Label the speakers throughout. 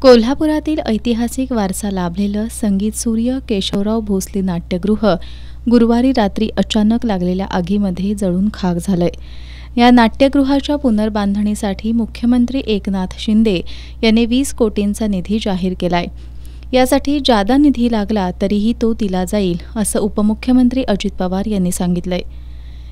Speaker 1: कोल्हापुरातील ऐतिहासिक वारसा लाभलेलं संगीत सूर्य केशवराव भोसले नाट्यगृह गुरुवारी रात्री अचानक लागलेल्या आगीमध्ये जळून खाक झालंय। या नाट्यगृहाच्या पुनर्बांधणीसाठी मुख्यमंत्री एकनाथ शिंदे यांनी 20 कोटींचा निधी जाहीर केलाय। यासाठी जादा निधी लागला तरीही तो दिला जाईल असं उपमुख्यमंत्री अजित पवार यांनी सांगितलंय।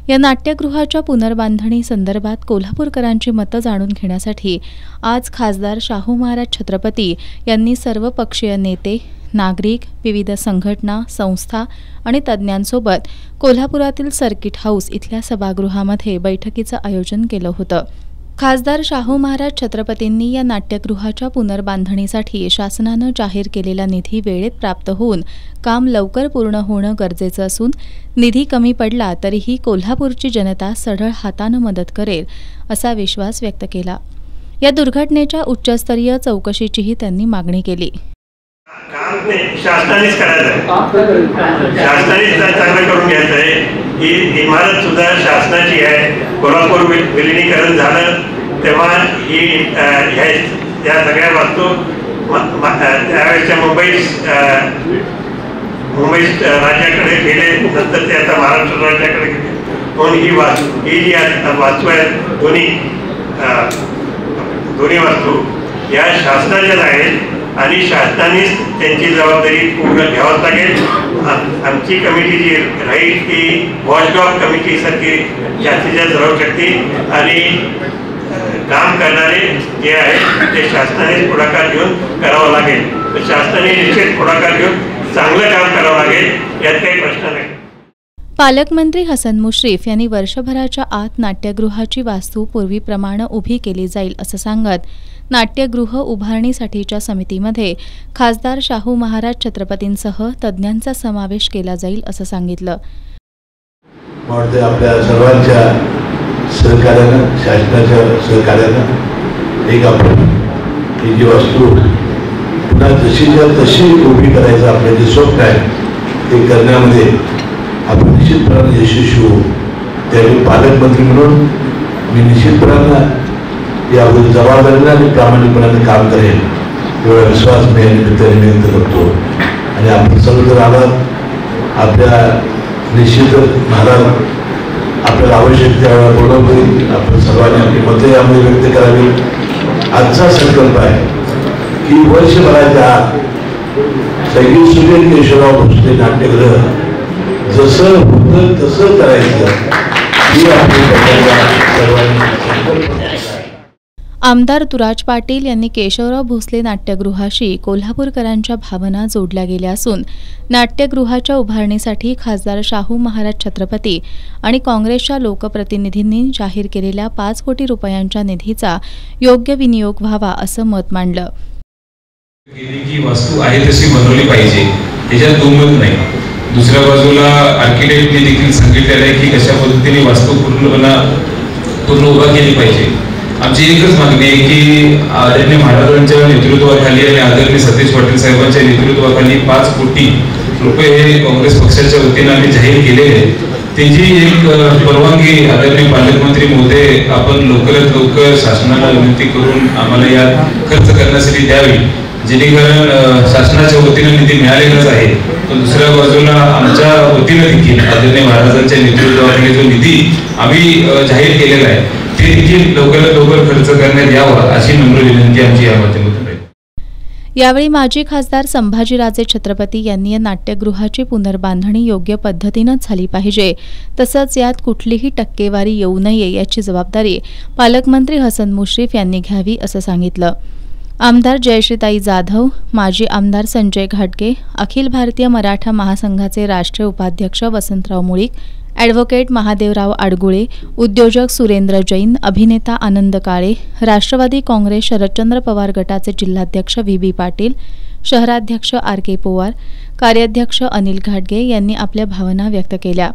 Speaker 1: या नाट्यगृहाच्या पुनर्बांधणी संदर्भात कोल्हापूरकरांची मतं जाणून घेण्यासाठी आज खासदार शाहू महाराज छत्रपती यांनी सर्वपक्षीय नेते, नागरिक, विविध संघटना, संस्था आणि तज्ज्ञांसोबत कोल्हापुरातील सर्किट हाऊस इथल्या सभागृहामध्ये बैठकीचं आयोजन केलं होतं। खासदार शाहू महाराज छत्रपतींनी या नाट्यगृहाच्या पुनर्बांधणीसाठी शासनानं जाहीर केलेला निधी वेळेत प्राप्त होऊन काम लवकर पूर्ण होणं गरजेचं असून निधी कमी पडला तरीही कोल्हापूरची जनता सढळ हातानं मदत करेल असा विश्वास व्यक्त केला। या दुर्घटनेच्या उच्चस्तरीय चौकशीचीही त्यांनी मागणी केली।
Speaker 2: काम ते शासनानेच करायचं, शासनानेच चांगलं करून घ्यायचं आहे। ही इमारत सुद्धा शासनाची आहे। कोल्हापूर विलिनीकरण झालं तेव्हा ही या सगळ्या वास्तू त्यावेळेच्या मुंबई राज्याकडे गेले, नंतर ते आता महाराष्ट्र राज्याकडे गेले। म्हणून ही जी वास्तू आहेत दोन्ही वास्तू या शासनाच्याच आहेत आणि शासनानेच त्यांची जबाबदारी पूर्ण घ्यावं लागेल। आमची कमिटी जी राहील ती वॉचडॉग कमिटी सारखी जास्तीत जास्त राहू शकते आणि काम करणारे जे आहेत ते शासनाने पुढाकार घेऊन करावं लागेल। तर शासनाने निश्चित पुढाकार घेऊन चांगलं काम करावं लागेल, यात काही प्रश्न नाही।
Speaker 1: पालकमंत्री हसन मुश्रीफ यांनी वर्षभराच्या आत नाट्यगृहाची वास्तू पूर्वीप्रमाणे उभी केली जाईल असं सांगत नाट्यगृह उभारणीसाठीच्या समितीमध्ये खासदार शाहू महाराज छत्रपतींसह तज्ज्ञांचा समावेश केला जाईल असं सांगितलं।
Speaker 3: आपल्या सर्वांच्या सहकार्यानं, शासनाच्या सहकार्यानं एक आपण ही जी वास्तू पुन्हा जशीच्या तशी उभी करायचं आपलं जे स्वप्न आहे ते करण्यामध्ये आपण निश्चितपणे यशस्वी होऊ। त्यावेळी पालकमंत्री म्हणून मी निश्चितपणे यावर जबाबदारीने आणि प्रामाणिकपणाने काम करेल एवढा विश्वास मी व्यक्त करतो। आणि आपण सर्व जर आलात आपल्या निश्चितच महाराज आपल्याला आवश्यक त्यावेळेला बोलवतील, आपण सर्वांनी आपली मतं यामध्ये व्यक्त करावी। आजचा संकल्प आहे की वर्षभराच्या आत संगीत सूर्य केशवराव भोसले नाट्यगृह जसं होतं तसं करायचं ही आपली सर्वांनी।
Speaker 1: आमदार तुराज पाटील यांनी केशवराव भोसले नाट्यगृहाशी कोल्हापूरकरांच्या भावना जोडल्या गेल्या असून नाट्यगृहाच्या उभारणीसाठी खासदार शाहू महाराज छत्रपती आणि काँग्रेसच्या लोकप्रतिनिधींनी जाहीर केलेल्या 5 कोटी रुपयांच्या निधीचा योग्य विनियोग व्हावा असं मत मांडलं।
Speaker 4: की वास्तू आहे तशी बनवली पाहिजे, त्याच्यात दुमत नाही। दुसऱ्या बाजूला आर्किटेक्टने देखील सांगितलेलं आहे की कशा पद्धतीने वास्तू पूर्ण उभा केली पाहिजे। आमची एकच मागणी आहे की आदरणीय महाराजांच्या नेतृत्वाखाली आणि आदरणीय सतीश पाटील साहेबांच्या नेतृत्वाखाली 5 कोटी रुपये हे काँग्रेस पक्षाच्या वतीने आम्ही जाहीर केलेले आहेत। त्याची एक परवानगी आदरणीय पालकमंत्री महोदय आपण लवकरात लवकर शासनाला विनंती करून आम्हाला या खर्च करण्यासाठी द्यावी, जेणेकरून शासनाच्या वतीने निधी मिळालेलाच आहे, पण दुसऱ्या बाजूला आमच्या वतीने देखील आदरणीय महाराजांच्या नेतृत्वाखाली जो निधी आम्ही जाहीर केलेला आहे ते देखील लवकरात लवकर खर्च करण्यात यावा अशी नम्र विनंती आमची या माध्यमातून आहे।
Speaker 1: यावेळी माजी खासदार संभाजीराजे छत्रपती यांनी या नाट्यगृहाची पुनर्बांधणी योग्य पद्धतीनं झाली पाहिजे, तसंच यात कुठलीही टक्केवारी येऊ नये याची जबाबदारी पालकमंत्री हसन मुश्रीफ यांनी घ्यावी असं सांगितलं। आमदार जयश्रीताई जाधव, माजी आमदार संजय घाटगे, अखिल भारतीय मराठा महासंघाचे राष्ट्रीय उपाध्यक्ष वसंतराव मुळीक, ॲडव्होकेट महादेवराव आडगुळे, उद्योजक सुरेंद्र जैन, अभिनेता आनंद काळे, राष्ट्रवादी काँग्रेस शरदचंद्र पवार गटाचे जिल्हाध्यक्ष व्ही पाटील, शहराध्यक्ष RK पोवार, कार्याध्यक्ष अनिल घाटगे यांनी आपल्या भावना व्यक्त केल्या।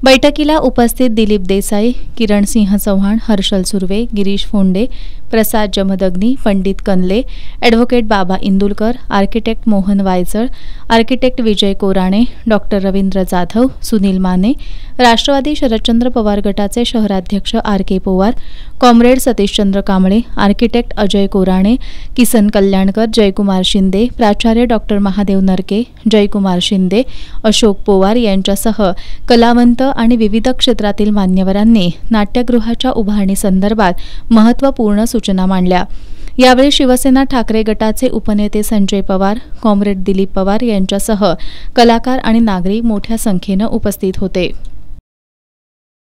Speaker 1: बैठकीला उपस्थित Dilip Desai, Kiransinh Chavan, Harshal Surve, Girish Phonde, Prasad Jamadagni, Pandit Kanle, advocate Baba Indulkar, architect Mohan Waychal, architect Vijay Korane, doctor Ravindra Jadhav, Sunil Mane, Rashtrawadi Sharadchandra Pawar गटाचे शहराध्यक्ष R K. Pawar, comrade Satishchandra Kamble, architect Ajay Korane, Kisan Kalyankar, Jaykumar Shinde, प्राचार्य डॉक्टर महादेव नरके, जयकुमार शिंदे, अशोक पवार यांच्यासह कलावंत आणि विविध क्षेत्रातील मान्यवरांनी नाट्यगृहाच्या उभारणीसंदर्भात महत्त्वपूर्ण सूचना मांडल्या। यावेळी शिवसेना ठाकरे गटाचे उपनेते संजय पवार, कॉम्रेड दिलीप पवार यांच्यासह कलाकार आणि नागरिक मोठ्या संख्येनं उपस्थित होते।